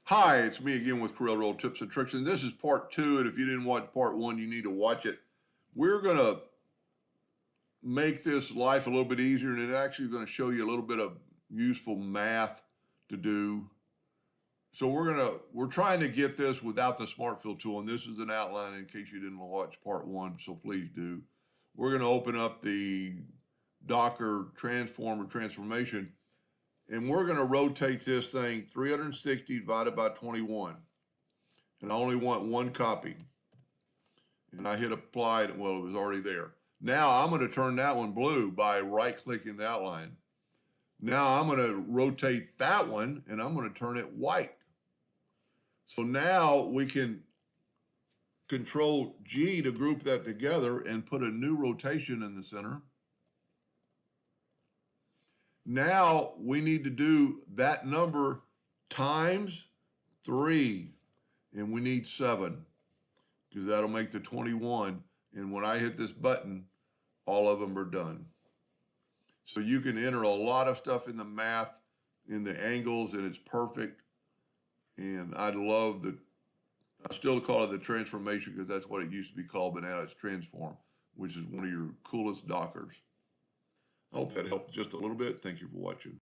Hi, it's me again with Corel Roll Tips and Tricks, and this is part two. And if you didn't watch part one, you need to watch it. We're going to make this life a little bit easier, and it's actually going to show you a little bit of useful math to do. So we're trying to get this without the Smart Fill tool, and this is an outline in case you didn't watch part one, so please do. We're going to open up the Docker transformation, and we're going to rotate this thing 360 divided by 21. And I only want one copy. And I hit apply, well, it was already there. Now I'm going to turn that one blue by right-clicking the outline. Now I'm going to rotate that one, and I'm going to turn it white. So now we can Control G to group that together and put a new rotation in the center. Now we need to do that number times 3, and we need 7. Because that'll make the 21. And when I hit this button, all of them are done. So you can enter a lot of stuff in the math, in the angles, and it's perfect. And I still call it the transformation because that's what it used to be called, but now it's transform, which is one of your coolest Dockers. I hope that helped just a little bit. Thank you for watching.